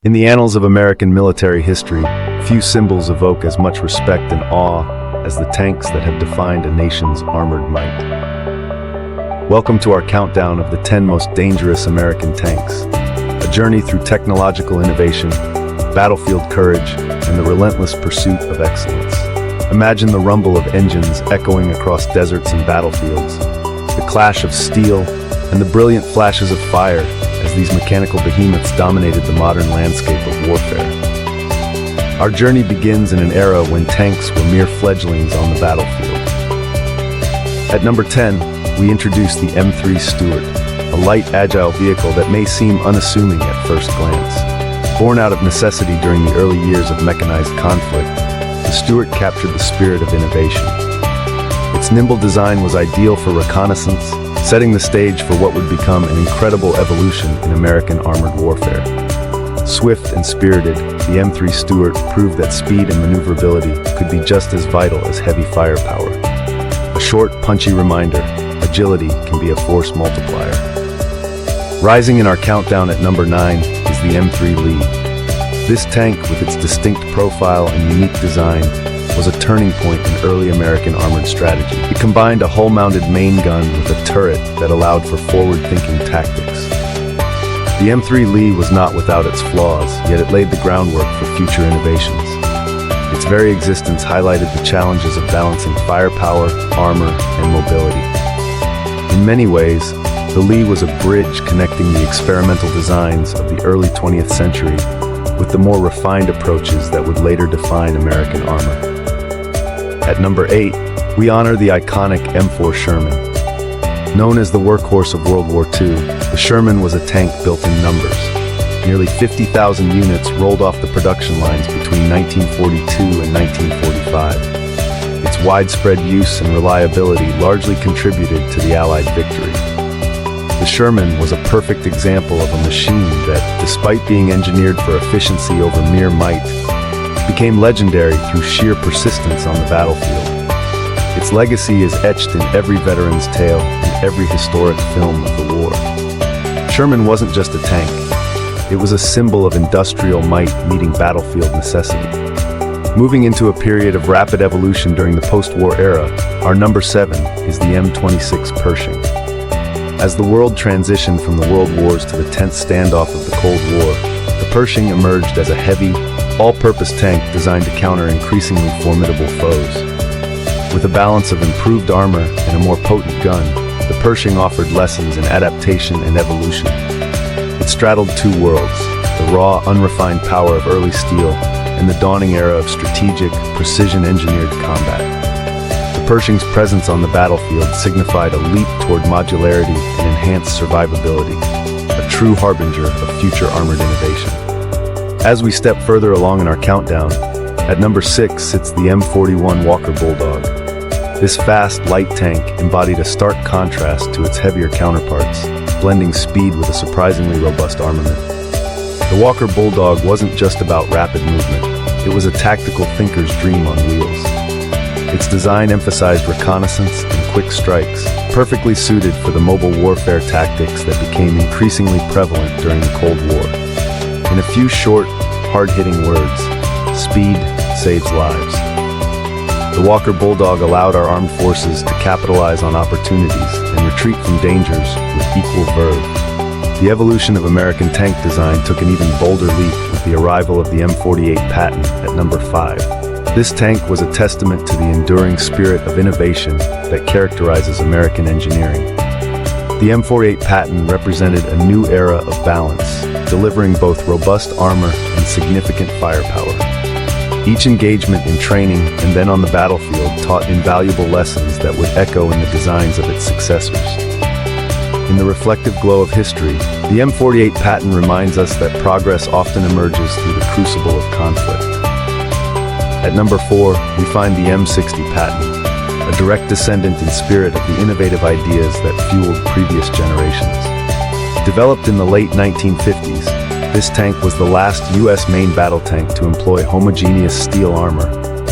In the annals of American military history, few symbols evoke as much respect and awe as the tanks that have defined a nation's armored might. Welcome to our countdown of the 10 most dangerous American tanks, a journey through technological innovation, battlefield courage, and the relentless pursuit of excellence. Imagine the rumble of engines echoing across deserts and battlefields, the clash of steel, and the brilliant flashes of fire as these mechanical behemoths dominated the modern landscape of warfare. Our journey begins in an era when tanks were mere fledglings on the battlefield. At number 10, we introduce the M3 Stuart, a light, agile vehicle that may seem unassuming at first glance. Born out of necessity during the early years of mechanized conflict, the Stuart captured the spirit of innovation. Its nimble design was ideal for reconnaissance, setting the stage for what would become an incredible evolution in American armored warfare. Swift and spirited, the M3 Stuart proved that speed and maneuverability could be just as vital as heavy firepower. A short, punchy reminder, agility can be a force multiplier. Rising in our countdown at number 9 is the M3 Lee. This tank, with its distinct profile and unique design, was a turning point in early American armored strategy. It combined a hull-mounted main gun with a turret that allowed for forward-thinking tactics. The M3 Lee was not without its flaws, yet it laid the groundwork for future innovations. Its very existence highlighted the challenges of balancing firepower, armor, and mobility. In many ways, the Lee was a bridge connecting the experimental designs of the early 20th century with the more refined approaches that would later define American armor. At number 8, we honor the iconic M4 Sherman. Known as the workhorse of World War II, the Sherman was a tank built in numbers. Nearly 50,000 units rolled off the production lines between 1942 and 1945. Its widespread use and reliability largely contributed to the Allied victory. The Sherman was a perfect example of a machine that, despite being engineered for efficiency over mere might, became legendary through sheer persistence on the battlefield. Its legacy is etched in every veteran's tale and every historic film of the war. Sherman wasn't just a tank. It was a symbol of industrial might meeting battlefield necessity. Moving into a period of rapid evolution during the post-war era, our number 7 is the M26 Pershing. As the world transitioned from the World Wars to the tense standoff of the Cold War, the Pershing emerged as a heavy, all-purpose tank designed to counter increasingly formidable foes. With a balance of improved armor and a more potent gun, the Pershing offered lessons in adaptation and evolution. It straddled two worlds, the raw, unrefined power of early steel and the dawning era of strategic, precision-engineered combat. The Pershing's presence on the battlefield signified a leap toward modularity and enhanced survivability, a true harbinger of future armored innovation. As we step further along in our countdown, at number 6 sits the M41 Walker Bulldog. This fast, light tank embodied a stark contrast to its heavier counterparts, blending speed with a surprisingly robust armament. The Walker Bulldog wasn't just about rapid movement, it was a tactical thinker's dream on wheels. Its design emphasized reconnaissance and quick strikes, perfectly suited for the mobile warfare tactics that became increasingly prevalent during the Cold War. In a few short, hard-hitting words, speed saves lives. The Walker Bulldog allowed our armed forces to capitalize on opportunities and retreat from dangers with equal verve. The evolution of American tank design took an even bolder leap with the arrival of the M48 Patton at number 5. This tank was a testament to the enduring spirit of innovation that characterizes American engineering. The M48 Patton represented a new era of balance, delivering both robust armor and significant firepower. Each engagement in training and then on the battlefield taught invaluable lessons that would echo in the designs of its successors. In the reflective glow of history, the M48 Patton reminds us that progress often emerges through the crucible of conflict. At number 4, we find the M60 Patton, a direct descendant in spirit of the innovative ideas that fueled previous generations. Developed in the late 1950s, this tank was the last U.S. main battle tank to employ homogeneous steel armor,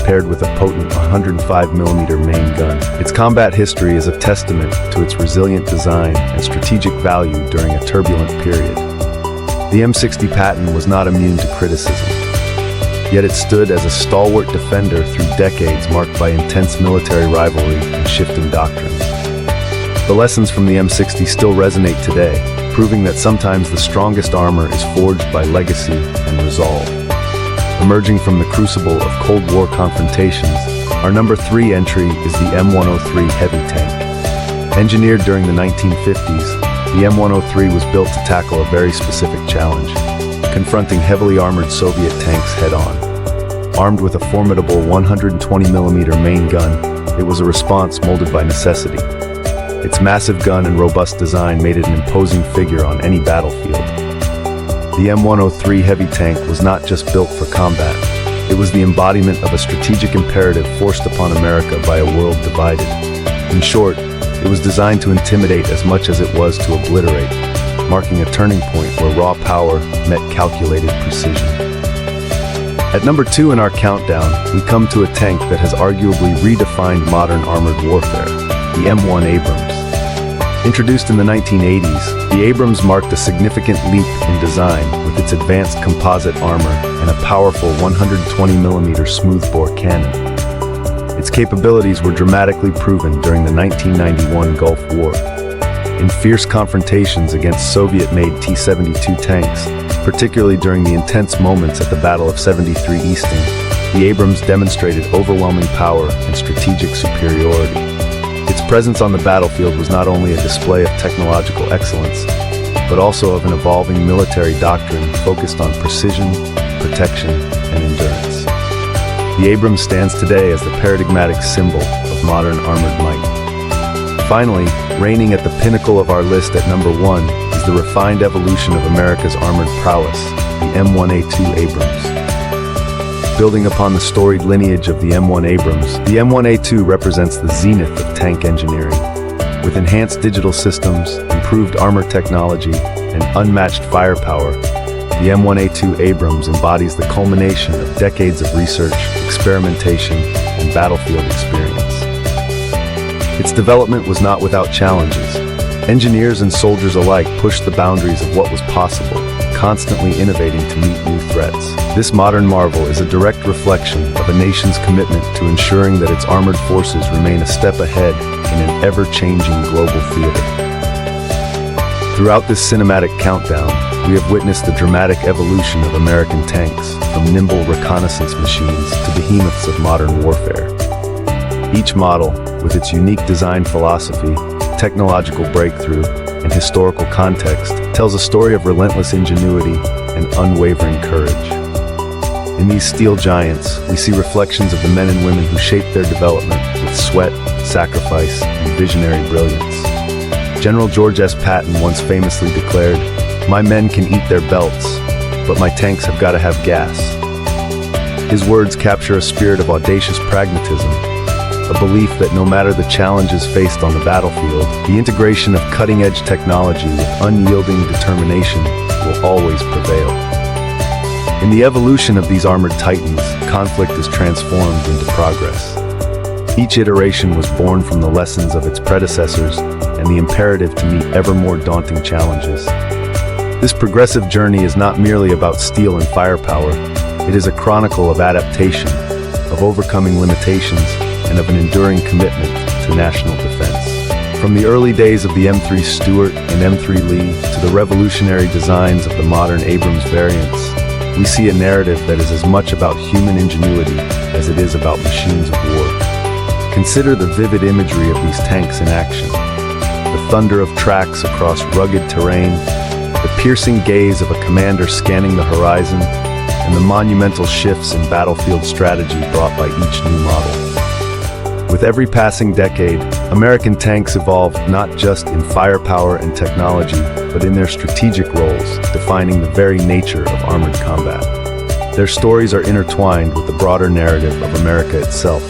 paired with a potent 105mm main gun. Its combat history is a testament to its resilient design and strategic value during a turbulent period. The M60 Patton was not immune to criticism, yet it stood as a stalwart defender through decades marked by intense military rivalry and shifting doctrines. The lessons from the M60 still resonate today, proving that sometimes the strongest armor is forged by legacy and resolve. Emerging from the crucible of Cold War confrontations, our number 3 entry is the M103 heavy tank. Engineered during the 1950s, the M103 was built to tackle a very specific challenge, confronting heavily armored Soviet tanks head-on. Armed with a formidable 120mm main gun, it was a response molded by necessity. Its massive gun and robust design made it an imposing figure on any battlefield. The M103 heavy tank was not just built for combat. It was the embodiment of a strategic imperative forced upon America by a world divided. In short, it was designed to intimidate as much as it was to obliterate, marking a turning point where raw power met calculated precision. At number 2 in our countdown, we come to a tank that has arguably redefined modern armored warfare, the M1 Abrams. Introduced in the 1980s, the Abrams marked a significant leap in design with its advanced composite armor and a powerful 120mm smoothbore cannon. Its capabilities were dramatically proven during the 1991 Gulf War. In fierce confrontations against Soviet-made T-72 tanks, particularly during the intense moments at the Battle of 73 Easting, the Abrams demonstrated overwhelming power and strategic superiority. Its presence on the battlefield was not only a display of technological excellence, but also of an evolving military doctrine focused on precision, protection, and endurance. The Abrams stands today as the paradigmatic symbol of modern armored might. Finally, reigning at the pinnacle of our list at number 1 is the refined evolution of America's armored prowess, the M1A2 Abrams. Building upon the storied lineage of the M1 Abrams, the M1A2 represents the zenith of tank engineering. With enhanced digital systems, improved armor technology, and unmatched firepower, the M1A2 Abrams embodies the culmination of decades of research, experimentation, and battlefield experience. Its development was not without challenges. Engineers and soldiers alike pushed the boundaries of what was possible, constantly innovating to meet new threats. This modern marvel is a direct reflection of a nation's commitment to ensuring that its armored forces remain a step ahead in an ever-changing global theater. Throughout this cinematic countdown, we have witnessed the dramatic evolution of American tanks, from nimble reconnaissance machines to behemoths of modern warfare. Each model, with its unique design philosophy, technological breakthrough, and historical context, tells a story of relentless ingenuity and unwavering courage. In these steel giants, we see reflections of the men and women who shaped their development with sweat, sacrifice, and visionary brilliance. General George S. Patton once famously declared, "My men can eat their belts, but my tanks have got to have gas." His words capture a spirit of audacious pragmatism, a belief that no matter the challenges faced on the battlefield, the integration of cutting-edge technology with unyielding determination will always prevail. In the evolution of these armored titans, conflict is transformed into progress. Each iteration was born from the lessons of its predecessors and the imperative to meet ever more daunting challenges. This progressive journey is not merely about steel and firepower. It is a chronicle of adaptation, of overcoming limitations, and of an enduring commitment to national defense. From the early days of the M3 Stuart and M3 Lee to the revolutionary designs of the modern Abrams variants, we see a narrative that is as much about human ingenuity as it is about machines of war. Consider the vivid imagery of these tanks in action. The thunder of tracks across rugged terrain, the piercing gaze of a commander scanning the horizon, and the monumental shifts in battlefield strategy brought by each new model. With every passing decade, American tanks evolved not just in firepower and technology, but in their strategic roles, defining the very nature of armored combat. Their stories are intertwined with the broader narrative of America itself,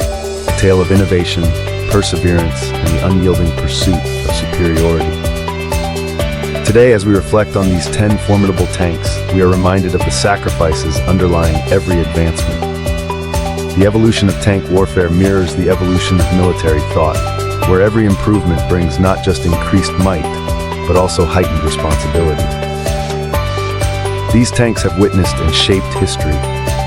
a tale of innovation, perseverance, and the unyielding pursuit of superiority. Today, as we reflect on these 10 formidable tanks, we are reminded of the sacrifices underlying every advancement. The evolution of tank warfare mirrors the evolution of military thought, where every improvement brings not just increased might, but also heightened responsibility. These tanks have witnessed and shaped history,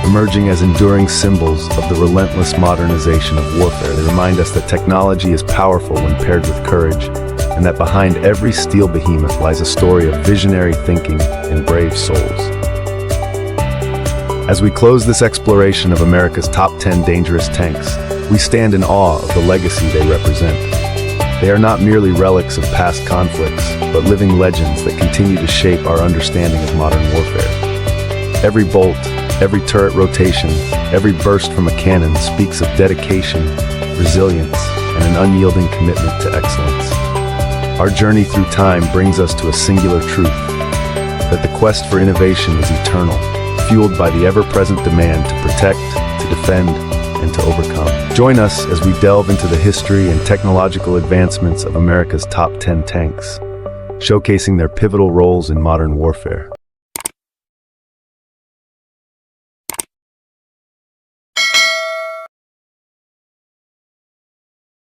emerging as enduring symbols of the relentless modernization of warfare. They remind us that technology is powerful when paired with courage, and that behind every steel behemoth lies a story of visionary thinking and brave souls. As we close this exploration of America's top 10 dangerous tanks, we stand in awe of the legacy they represent. They are not merely relics of past conflicts, but living legends that continue to shape our understanding of modern warfare. Every bolt, every turret rotation, every burst from a cannon speaks of dedication, resilience, and an unyielding commitment to excellence. Our journey through time brings us to a singular truth, that the quest for innovation is eternal, fueled by the ever-present demand to protect, to defend, and to overcome. Join us as we delve into the history and technological advancements of America's top 10 tanks, showcasing their pivotal roles in modern warfare.